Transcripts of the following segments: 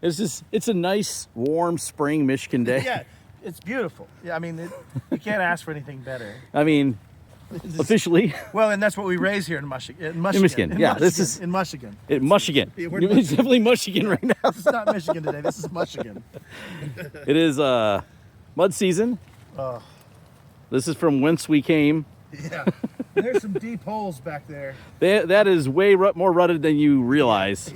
It's a nice, warm spring Michigan day. Yeah, it's beautiful. Yeah, I mean, you can't ask for anything better. I mean, officially. Well, and that's what we raise here in Michigan. In Michigan, yeah, this is- in Michigan. Michigan. Yeah, we're in It's definitely Michigan right now. This is not Michigan today. This is Michigan. It is mud season. Oh, This is from whence we came. yeah. There's some deep holes back there. That is way more rutted than you realize.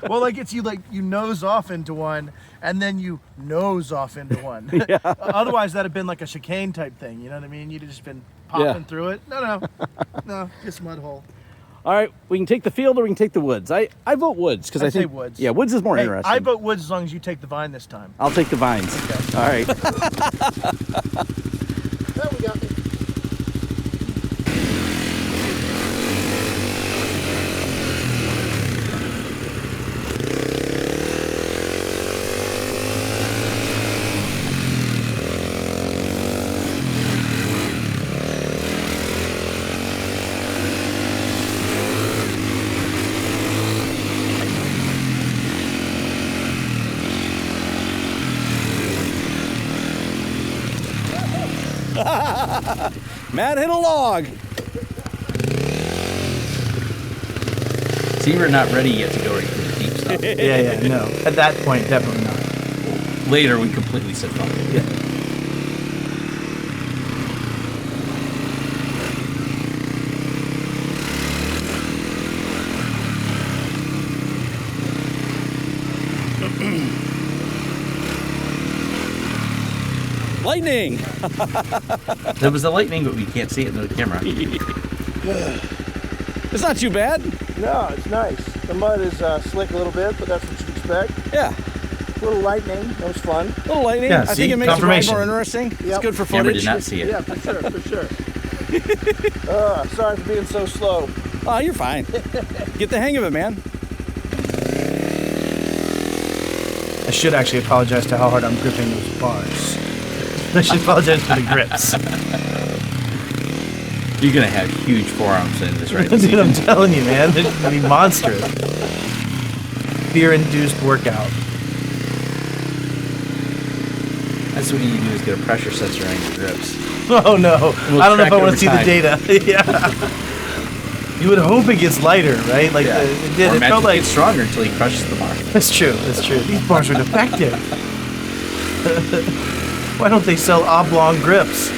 Well, like it's you nose off into one, and then you nose off into one. Yeah. Otherwise, that'd have been like a chicane type thing. You know what I mean? You'd have just been popping Yeah. through it. No, just mud hole. All right, we can take the field or we can take the woods. I vote woods because I I'd say think woods. Yeah, woods is more Hey, interesting. I vote woods as long as you take the vine this time. I'll take the vines. Okay. All right. There we got me. Matt hit a log. So you were not ready yet to go right through the deep stuff. Yeah, no. At that point, definitely not. Later, we completely said fuck it. Yeah. Lightning. There was the lightning, but we can't see it in the camera. It's not too bad. No, it's nice. The mud is slick a little bit, but that's what you expect. Yeah, A little lightning. That was fun. a little lightning. Yeah, I see? think it makes the ride Confirmation. more interesting. It's Yep. good for Camera footage. did not see it. Yeah, for sure, for sure. Sorry for being so slow. Oh, you're fine. Get the hang of it, man. I should actually apologize to how hard I'm gripping those bars. I should apologize for the grips. You're gonna have huge forearms in this, right? Dude, I'm telling you, man. This is going to be monstrous. Fear-induced workout. That's what you need to do is get a pressure sensor on your grips. Oh, no. We'll I don't know if track I it want over to see the time. data. Yeah. You would hope it gets lighter, right? Like, Yeah. it Or felt Matt like... gets stronger until he crushes the bar. That's true, that's true. These bars are defective. Why don't they sell oblong grips?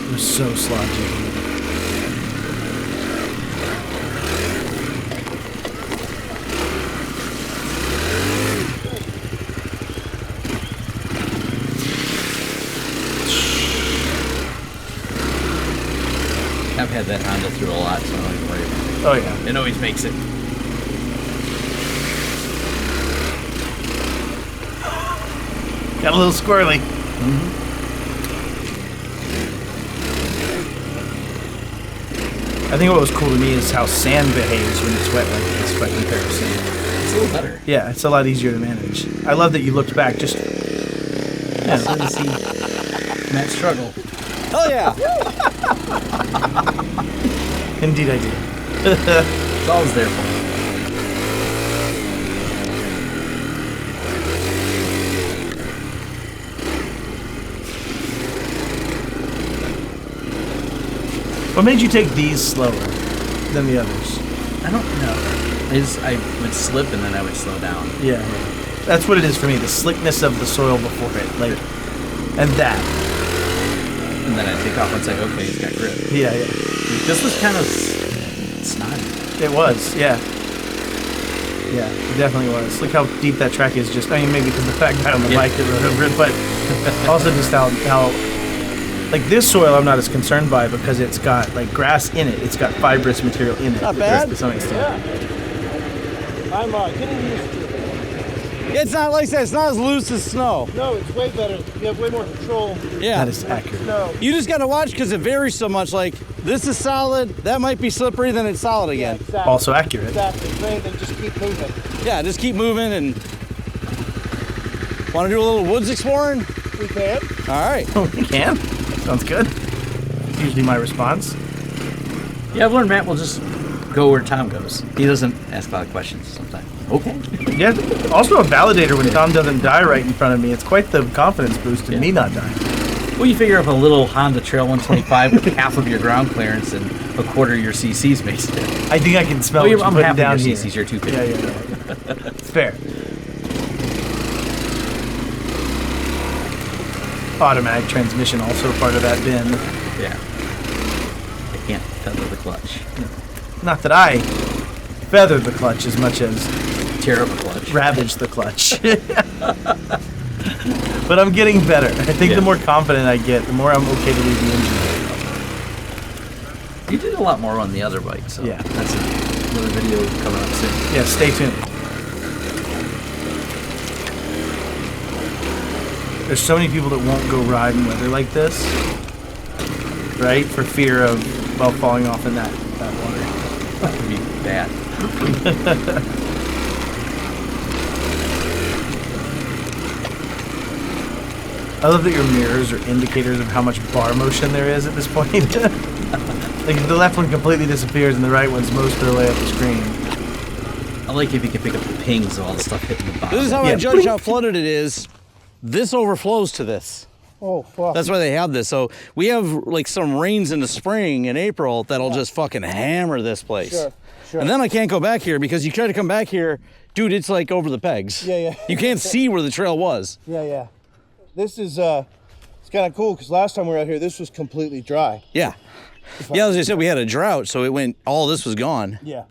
It was so slodgy. I've had that Honda through a lot, so I don't even worry about it. Oh, yeah. It always makes it. Got a little squirrely. I think what was cool to me is how sand behaves when it's wet like this by comparison. It's a little better. Yeah, it's a lot easier to manage. I love that you looked back just... Yeah, so to see Matt struggle. Hell yeah. Indeed I do. It's always there for me. What made you take these slower than the others? I don't know. I would slip and then I would slow down. Yeah, that's what it is for me. The slickness of the soil before it, like, and that. And then I take off once okay, it's got grip. Yeah, yeah. This was kind of snotty. It was, yeah. Yeah, it definitely was. Look how deep that track is. Just, I mean, maybe because the fat guy on the Yeah. bike that rode over it, but also just how, like this soil, I'm not as concerned by because it's got like grass in it. It's got fibrous material in it. Not bad. To some extent. I'm getting used to it. It's not like that. It's not as loose as snow. No, it's way better. You have way more control. Yeah. That is accurate. No. You just gotta watch because it varies so much. Like this is solid, that might be slippery, then it's solid Yeah, again. exactly. Also accurate. Exactly. Rain, then just keep moving. Yeah, just keep moving and want to do a little woods exploring? We can. All right. We can. Sounds good. That's usually my response. Yeah, I've learned Matt will just go where Tom goes. He doesn't ask a lot of questions sometimes. Okay. Yeah. Also a validator when Tom doesn't die right in front of me. It's quite the confidence boost in me not dying. Well, you figure if a little Honda Trail 125 with half of your ground clearance and a quarter of your CC's makes it. I think I can smell Oh, what you're I'm putting half down of your here. CC's. You're 250. Yeah. It's fair. Automatic transmission also part of that bin. Yeah. I can't feather the clutch. Not that I feather the clutch as much as Tear up a clutch. ravage the clutch. But I'm getting better. I think the more confident I get, the more I'm okay to leave the engine. You did a lot more on the other bike, so Yeah. that's another video coming up soon. Yeah, stay tuned. There's so many people that won't go ride in weather like this, right? For fear of, well, falling off in that water. That would be bad. I love that your mirrors are indicators of how much bar motion there is at this point. Like the left one completely disappears and the right one's most of the way up the screen. I like if you can pick up the pings of all the stuff hitting the bottom. This is how I judge how flooded it is. This overflows to this. Oh, fuck. That's why they have this. So we have like some rains in the spring in April that'll just fucking hammer this place. Sure. And then I can't go back here because you try to come back here, dude, it's like over the pegs. Yeah. You can't see where the trail was. Yeah. This is, it's kind of cool because last time we were out here, this was completely dry. Yeah. Yeah, as I said, we had a drought, so it went, all this was gone. Yeah.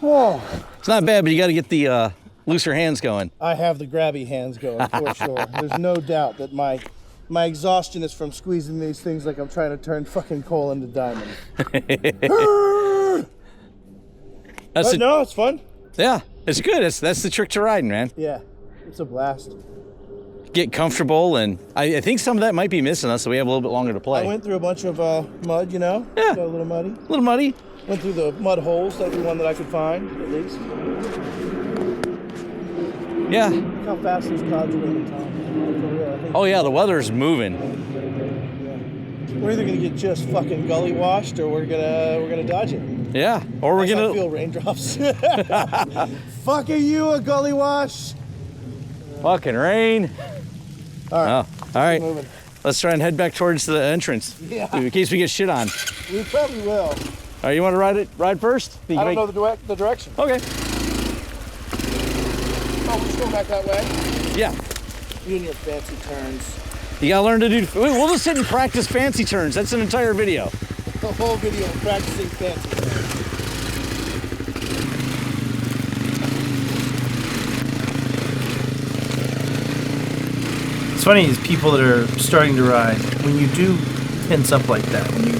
Oh, It's not bad, but you got to get the looser hands going. I have the grabby hands going for sure. There's no doubt that my exhaustion is from squeezing these things like I'm trying to turn fucking coal into diamond. That's But no, it's fun. Yeah, it's good. That's the trick to riding, man. Yeah, it's a blast. Get comfortable, and I think some of that might be missing us, so we have a little bit longer to play. I went through a bunch of mud, you know? Yeah. Got a little muddy. A little muddy. Went through the mud holes, every one that I could find, at least. Yeah. Look how fast these clouds are moving, Tom. For real, I think Oh yeah, the weather's moving. we're either gonna get just fucking gully washed or we're gonna dodge it. Yeah. Or we're I gonna. feel raindrops. Fuck are you, a gully wash? Fucking rain. All right. Oh, all right. Moving. Let's try and head back towards the entrance. Yeah. In case we get shit on. We probably will. All right, you want to ride first? I don't know the direction. Okay. Oh, we're just going back that way. Yeah. You and your fancy turns. You gotta learn to do. We'll just sit and practice fancy turns. That's an entire video. The whole video of practicing fancy turns. It's funny is people that are starting to ride, when you do pinch up like that, when you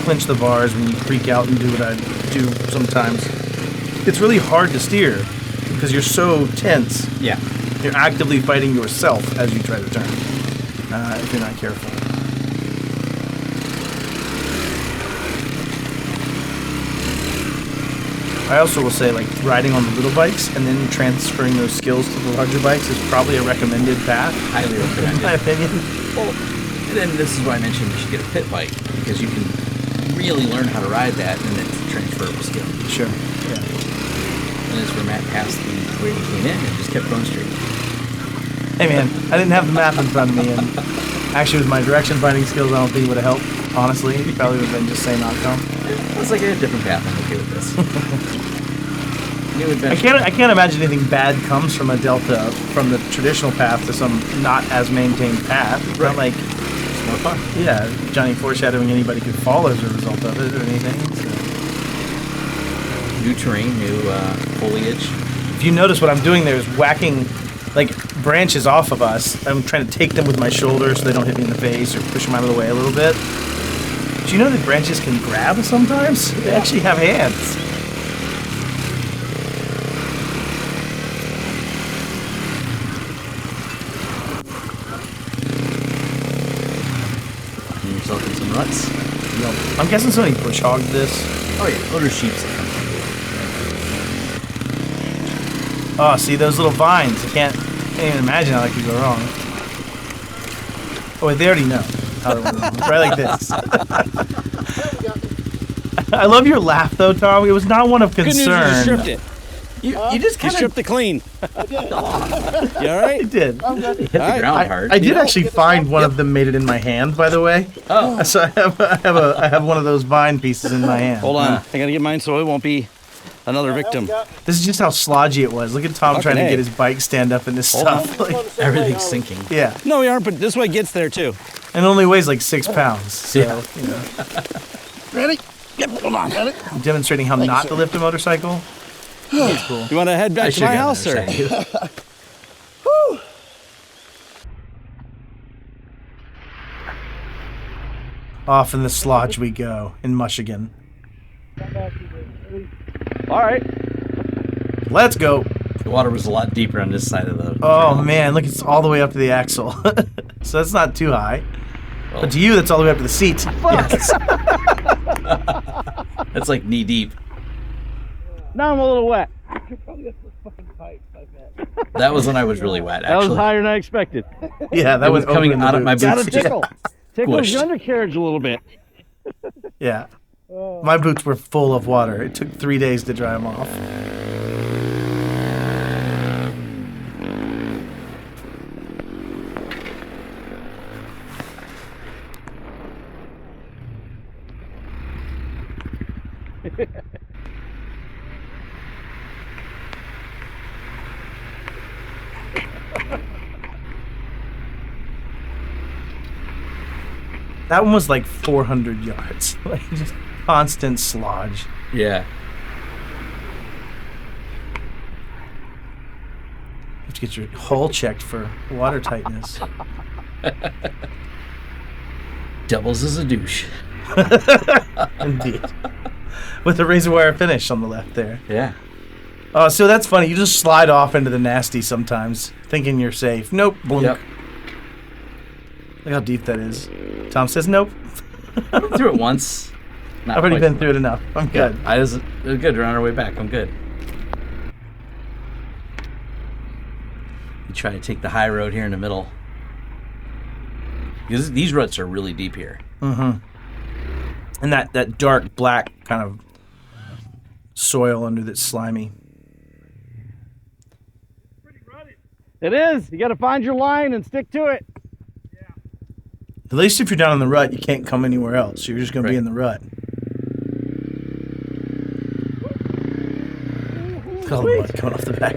clinch the bars, when you freak out and do what I do sometimes, it's really hard to steer because you're so tense. Yeah. You're actively fighting yourself as you try to turn, if you're not careful. I also will say, like, riding on the little bikes and then transferring those skills to the larger bikes is probably a recommended path, Highly in my recommended. opinion. Well, and then this is why I mentioned you should get a pit bike because you can really learn how to ride that and it's a transferable skill. Sure. Yeah. And that's where Matt passed the where he came in and just kept going straight. Hey man, I didn't have the map in front of me, and actually with my direction finding skills, I don't think it would have helped. Honestly, it probably would have been just same outcome. I was like, I had a different path. I'm okay with this. New adventure. I can't imagine anything bad comes from a delta from the traditional path to some not as maintained path. It's not like, It's more fun. yeah, Johnny foreshadowing anybody could fall as a result of it or anything. So. New terrain, new foliage. If you notice, what I'm doing there is whacking like branches off of us. I'm trying to take them with my shoulder so they don't hit me in the face or push them out of the way a little bit. Do you know that branches can grab sometimes? They actually have hands. Find yourself in some ruts. I'm guessing somebody bush hogged this. Oh yeah, other sheeps that come through. Oh, see those little vines? I can't even imagine how that could go wrong. Oh wait, they already know how it went wrong. Right like this. I love your laugh, though, Tom. It was not one of Good news is you concern. stripped it. You just You kind of stripped it clean. You all right? I did. hit the ground hard. I did you know? actually find one of them made it in my hand, by the way. Oh, So I have one of those vine pieces in my hand. Hold on. I gotta get mine so it won't be another victim. This is just how slodgy it was. Look at Tom trying to Fucking get A. his bike stand up in this Hold stuff. Like, everything's sinking. yeah, No, we aren't, but this way gets there too. and it only weighs like 6 pounds. So Yeah. you know, Ready? Yep, hold on. Ready? I'm demonstrating how not to lift a motorcycle. That's cool. You want to head back to my house, or? Off in the slodge we go in Michigan. All right. Let's go. The water was a lot deeper on this side of the. Oh man, look, it's all the way up to the axle. So that's not too high. Well, But to you, that's all the way up to the seat. that's like knee deep. Now I'm a little wet. That was when I was really wet. That was Actually, higher than I expected. Yeah, that it was was coming over in the out of my boots. Got a boots. tickle. Tickles Squished. your undercarriage a little bit. Yeah. My boots were full of water. It took 3 days to dry them off. That one was like 400 yards. Like just constant slodge. Yeah. You have to get your hull checked for water tightness. Doubles as a douche. Indeed. With a razor wire finish on the left there. Yeah. Oh, so that's funny. You just slide off into the nasty sometimes, thinking you're safe. Nope. Blunk. Yep. Look how deep that is. Tom says nope. I've been through it once. Not I've already twice. been through it enough. I'm Yeah. good. We're good. We're on our way back. I'm good. We try to take the high road here in the middle. Because these ruts are really deep here. And that dark black kind of soil under that's slimy. It is. You got to find your line and stick to it. At least if you're down in the rut, you can't come anywhere else. You're just going to be Right. in the rut. Look at all the mud coming off the back.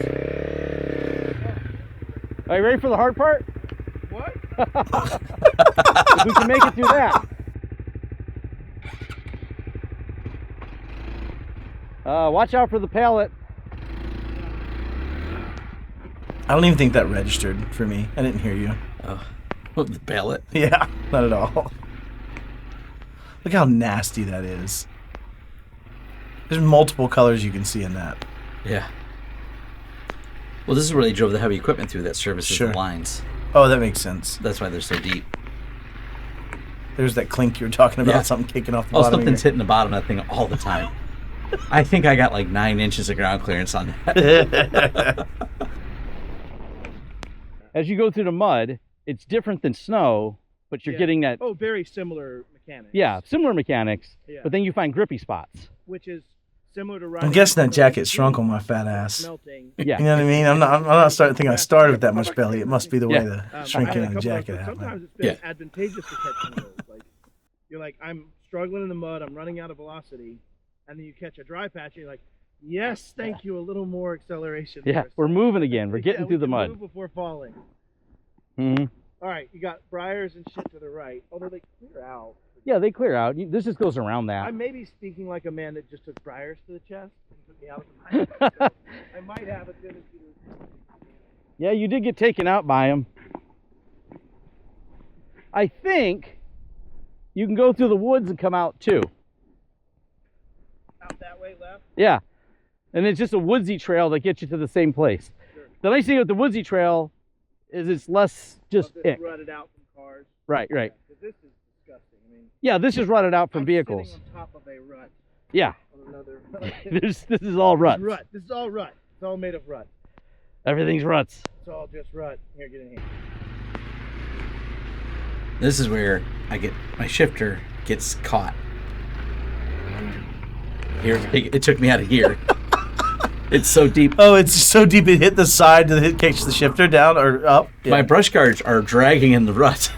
Are you ready for the hard part? What? If we can make it through that. Watch out for the pallet. I don't even think that registered for me. I didn't hear you. The pallet. Yeah, not at all. Look how nasty that is. There's multiple colors you can see in that. Yeah. Well, this is where they drove the heavy equipment through that services Sure. the lines. Oh, that makes sense. That's why they're so deep. There's that clink you were talking about, Yeah. something kicking off the Oh, bottom. something's of your... hitting the bottom of that thing all the time. I think I got like 9 inches of ground clearance on that. As you go through the mud, it's different than snow, but you're Yeah. getting that. Oh, very similar mechanics. Yeah, similar mechanics, Yeah. but then you find grippy spots. Which is similar to riding. I'm guessing that on jacket the shrunk on my fat ass. Melting. Yeah. You know what I mean? I'm not starting thinking I started with that much belly. It must be the way Yeah. the I shrinking had of a the couple jacket of- happened. Sometimes it's been Yeah. advantageous to catch some of those. Like, you're like, I'm struggling in the mud, I'm running out of velocity, and then you catch a dry patch, and you're like, yes, thank you, a little more acceleration. Yeah, there, we're son." moving again. We're getting Yeah, we through the can mud. Move before falling. hmm All right, you got briars and shit to the right, although they clear out. Yeah, they clear out. This just goes around I that. may be speaking like a man that just took briars to the chest and took me out of the mud. I might have a tendency to. Yeah, you did get taken out by him. I think you can go through the woods and come out too. Out that way, left. Yeah. And it's just a woodsy trail that gets you to the same place. Sure. The nice thing with the woodsy trail is it's less just Of this ick. rutted out from cars. Right, right. 'Cause this is disgusting. I mean, Yeah, this is rutted out from I'm vehicles. sitting on top of a rut. Yeah. On another. This is all ruts. Rut. This is all rut. It's all made of rut. Everything's ruts. It's all just rut. Here, get in here. This is where my shifter gets caught. Here, it took me out of here. It's so deep. Oh, it's so deep it hit the side to hit catch the shifter down or up. Yeah. My brush guards are dragging in the rut.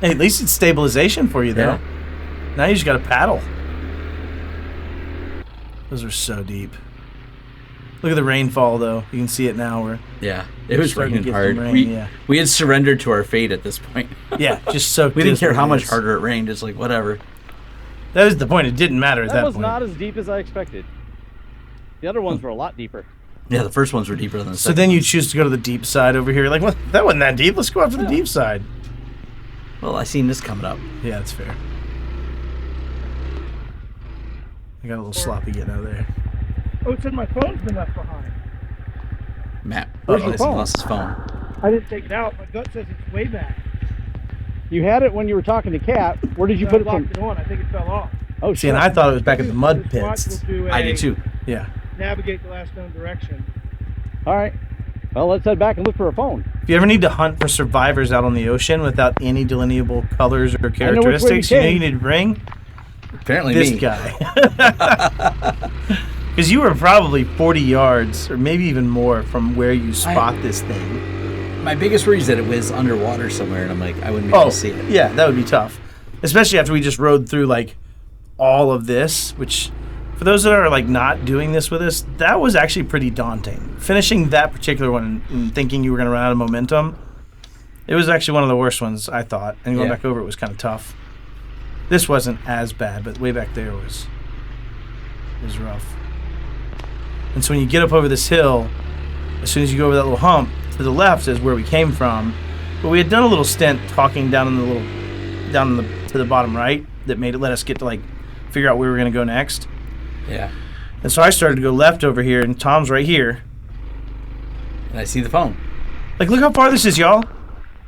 Hey, at least it's stabilization for you, though. Yeah. Now you just got to paddle. Those are so deep. Look at the rainfall, though. You can see it now. Yeah, it was starting to raining get hard. some rain, yeah. We had surrendered to our fate at this point. Yeah, just so We didn't care how much harder it rained. It's like, whatever. That was the point. It didn't matter at that That was point. not as deep as I expected. The other ones were a lot deeper. Yeah, the first ones were deeper than the So second. then you choose to go to the deep side over here. Like, what? That wasn't that deep. Let's go after the deep side. Well, I seen this coming up. Yeah, that's fair. I got a little sloppy getting out of there. Oh, it said my phone's been left behind. Matt Where's your realized he phone? lost his phone. I didn't take it out. My gut says it's way back. You had it when you were talking to Kat. Where did you I put it locked from? it on. I think it fell off. Oh, See, shit. and I thought it was back at the mud This watch pits. will do I a did too. Yeah. Navigate the last known direction. All right. Well, let's head back and look for a phone. If you ever need to hunt for survivors out on the ocean without any delineable colors or know which way characteristics, we you know came. you need to bring Apparently this me. guy. Because you were probably 40 yards or maybe even more from where you spot this thing. My biggest worry is that it was underwater somewhere, and I'm like, I wouldn't be able to see it. Yeah, that would be tough. Especially after we just rode through like all of this, which for those that are like not doing this with us, that was actually pretty daunting. Finishing that particular one and thinking you were going to run out of momentum, it was actually one of the worst ones, I thought. And going Yeah. back over it was kind of tough. This wasn't as bad, but way back there was rough. And so when you get up over this hill, as soon as you go over that little hump, to the left is where we came from. But we had done a little stint talking down to the bottom right that let us get to like figure out where we were going to go next. Yeah. And so I started to go left over here, and Tom's right here. And I see the phone. Like, look how far this is, y'all.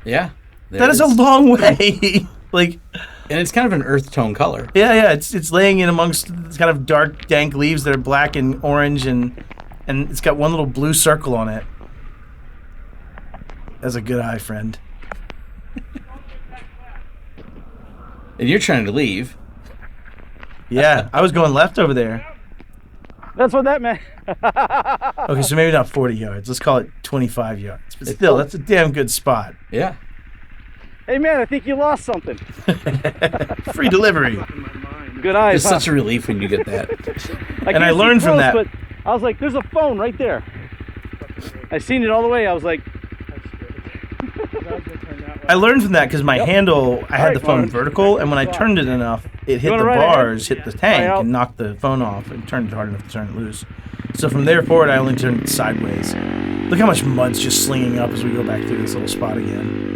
Yeah. there That it is a long way. Like, And it's kind of an earth tone color. yeah, it's laying in amongst this kind of dark, dank leaves that are black and orange, and it's got one little blue circle on it. That's a good eye, friend. And you're trying to leave. Yeah, I was going left over there. That's what that meant. Okay, so maybe not 40 yards. Let's call it 25 yards. But still, that's a damn good spot. Yeah. Hey, man, I think you lost something. Free delivery. Good eyes, It's huh? such a relief when you get that. And can't I see learned from close, that. But I was like, there's a phone right there. I seen it all the way. I was like, I learned from that because my handle, I had Alright, the phone Martin. vertical, and when I turned it enough, it hit wanna the ride ahead? bars, hit the tank, out. and knocked the phone off, and turned it hard enough to turn it loose. So from there forward, I only turned it sideways. Look how much mud's just slinging up as we go back through this little spot again.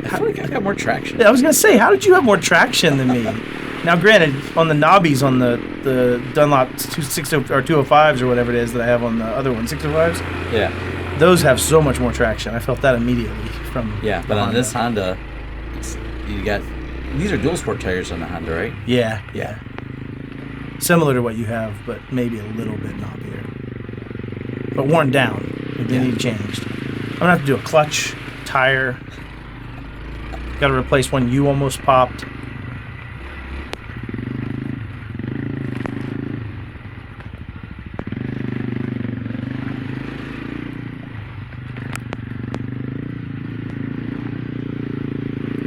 I feel like I got more traction. Yeah, I was gonna say, how did you have more traction than me? Now, granted, on the knobbies on the Dunlop 260 or 205s or whatever it is that I have on the other one, 605s, Yeah. those have so much more traction. I felt that immediately from Yeah, the but on Honda. this Honda, you got, these are dual sport tires on the Honda, right? Yeah, Yeah. similar to what you have, but maybe a little bit knobbier. But worn down. They Yeah. need changed. I'm gonna have to do a clutch, tire. Got to replace one you almost popped.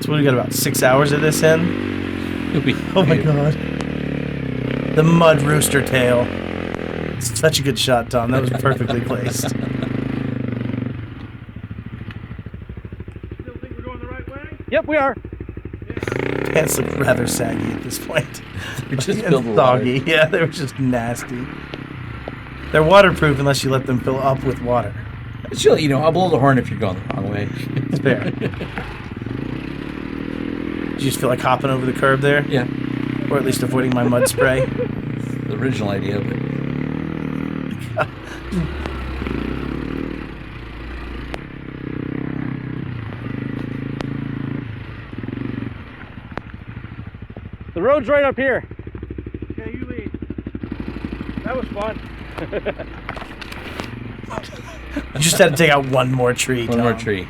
So we got about 6 hours of this in. Oh my god. The mud rooster tail. It's such a good shot, Tom. That was perfectly placed. Still think we're going the right way? yep, we are. Pants look rather saggy at this point. They're just And filled with water. soggy. Yeah, they were just nasty. They're waterproof unless you let them fill up with water. It's really, I'll blow the horn if you're going the wrong way. It's fair. Did you just feel like hopping over the curb there? Yeah. Or at least avoiding my mud spray? The original idea, but The road's right up here. Okay, you lead. That was fun. You just had to take out one more tree, one more Tom. tree.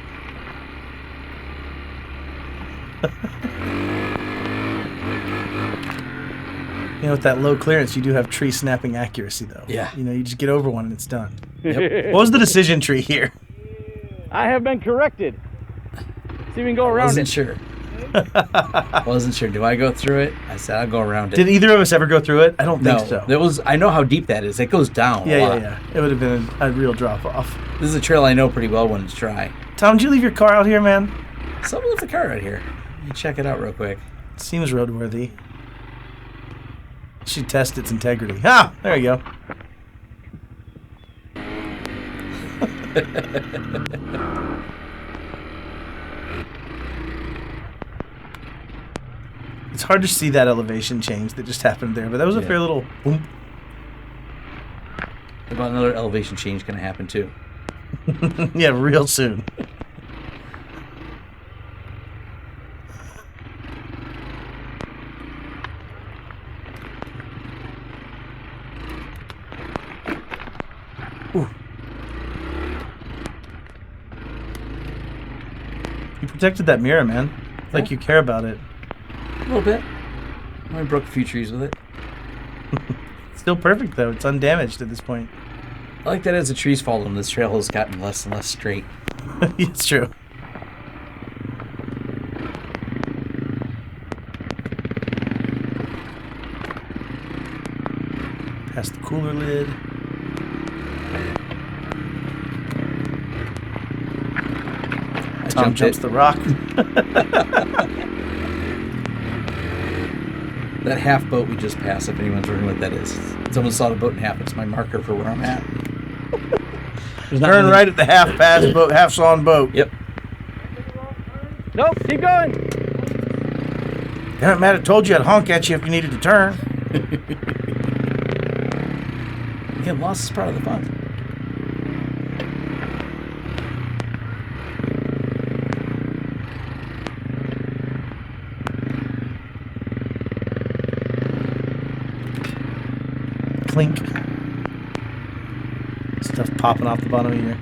You know, with that low clearance, you do have tree snapping accuracy, though. Yeah. You know, you just get over one and it's done. Yep. What was the decision tree here? I have been corrected. See if we can go around Wasn't it. sure. Wasn't sure. Do I go through it? I said I'll go around it. Did either of us ever go through it? I don't no, think so. there was. I know how deep that is. It goes down. a lot. Yeah. It would have been a real drop off. This is a trail I know pretty well when it's dry. Tom, did you leave your car out here, man? Someone left the car right here. You check it out real quick. It seems roadworthy. Should test its integrity. Ah, there you go. It's hard to see that elevation change that just happened there, but that was a Yeah. fair little boom. About another elevation change going to happen too. Yeah, real soon. Ooh. You protected that mirror, man. Like Yeah. you care about it. A little bit. I broke a few trees with it. Still perfect though. It's undamaged at this point. I like that as the trees fall in, this trail has gotten less and less straight. It's true. Past the cooler lid. Tom jumps the rock. That half boat we just passed, if anyone's wondering what that is. Someone saw the boat in half. It's my marker for where I'm at. Turn right at the half past boat, half sawn boat. Yep. Nope, keep going. Damn it, Matt, I told you I'd honk at you if you needed to turn. Again, loss is part of the fun. Clink. Stuff popping off the bottom of your.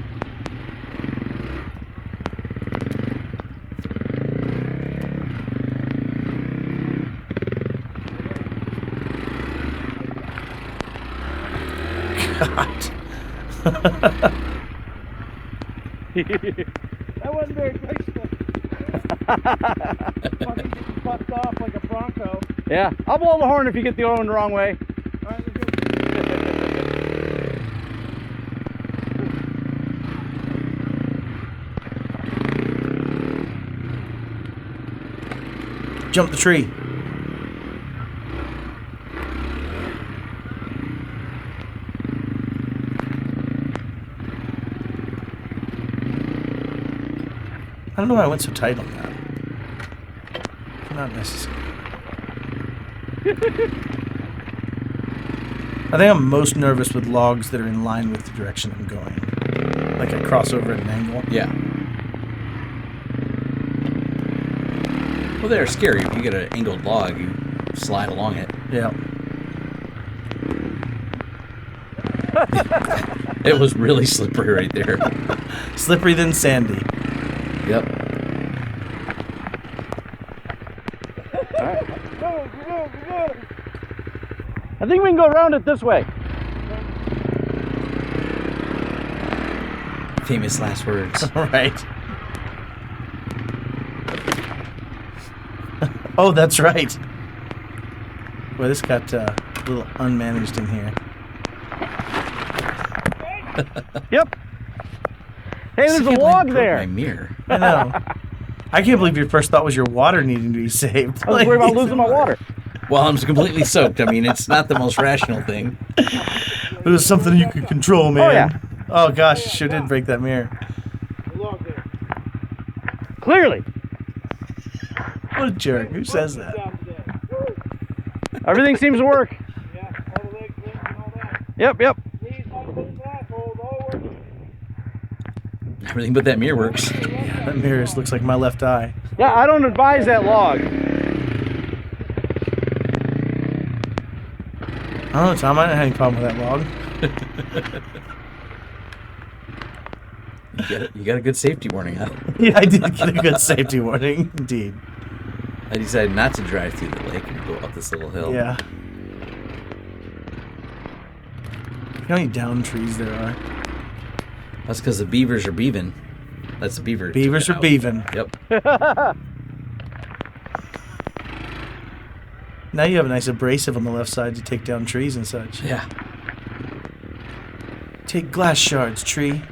God. That wasn't very graceful. Fucking getting fucked off like a Bronco. Yeah, I'll blow the horn if you get the other one the wrong way. All right, let's go. Jump the tree. I don't know why I went so tight on that. Not necessary. I think I'm most nervous with logs that are in line with the direction I'm going. Like I cross over at an angle. Yeah. Well, they're scary. If you get an angled log, you slide along it. Yeah. It was really slippery right there. Slippery than sandy. Yep. I think we can go around it this way. Famous last words. Right. Oh, that's right. Well, this got a little unmanaged in here. Yep. Hey, there's a I can't believe log I broke there. My mirror. I know. I can't believe your first thought was your water needing to be saved. I was worried about losing my water. Well, I'm completely soaked. I mean, it's not the most rational thing. It was something you could control, man. Oh, yeah. Oh, gosh, you sure did break that mirror. The log there. Clearly. What a jerk. Who says that? Down today. Everything seems to work. Yeah, all the legs, limbs, and all that. Yep. Knees, elbows, assholes, all working. Everything but that mirror works. That mirror looks like my left eye. Yeah, I don't advise that log. I don't know, Tom. I didn't have any problem with that log. You got a good safety warning, huh? Yeah, I did get a good safety warning. Indeed. I decided not to drive through the lake and go up this little hill. Yeah. You know how many down trees there are? That's because the beavers are beaving. That's the beaver. Beavers are out. beaving. Yep. Now you have a nice abrasive on the left side to take down trees and such. Yeah. Take glass shards, tree.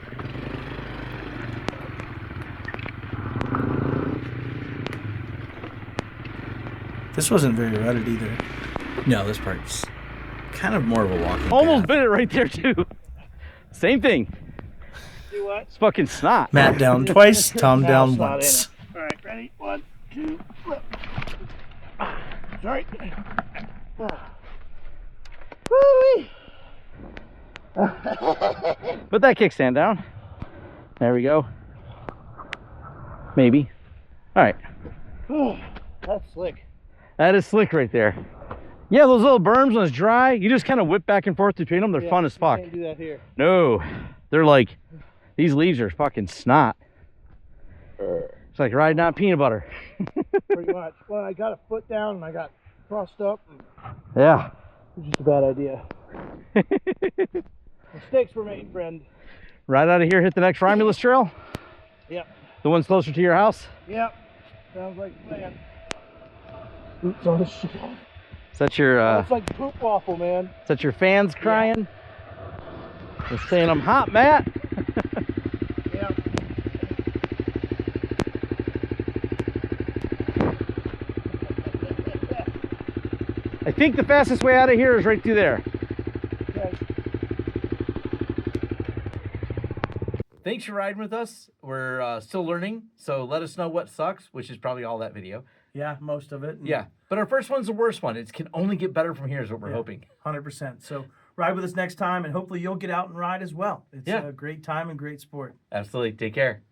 This wasn't very rutted either. No, this part's kind of more of a walking Almost path. bit it right there too. Same thing. Do what? It's fucking snot. Matt down twice, Tom Now down it's not once. All right, ready? 1, 2, flip. Sorry. Woo-wee. Put that kickstand down. There we go. Maybe. All right. That's slick. That is slick right there. Yeah, those little berms when it's dry, you just kind of whip back and forth between them. They're Yeah, fun as you fuck. Can't do that here. No, they're like, these leaves are fucking snot. It's like riding on peanut butter. Pretty much. Well, I got a foot down and I got crossed up. And Yeah. it was just a bad idea. Mistakes were made, friend. Right out of here, hit the next Romulus trail. Yep. The one's closer to your house. Yep. Sounds like a plan. Oops, on the shit. Is that your It's like poop waffle, man. is that your fans crying? They're saying I'm hot, Matt. Yep. I think the fastest way out of here is right through there. Okay. Thanks for riding with us. We're still learning, so let us know what sucks, which is probably all that video. Yeah, most of it. Yeah, but our first one's the worst one. It can only get better from here is what we're hoping. 100%. So ride with us next time, and hopefully you'll get out and ride as well. It's Yeah. a great time and great sport. Absolutely. Take care.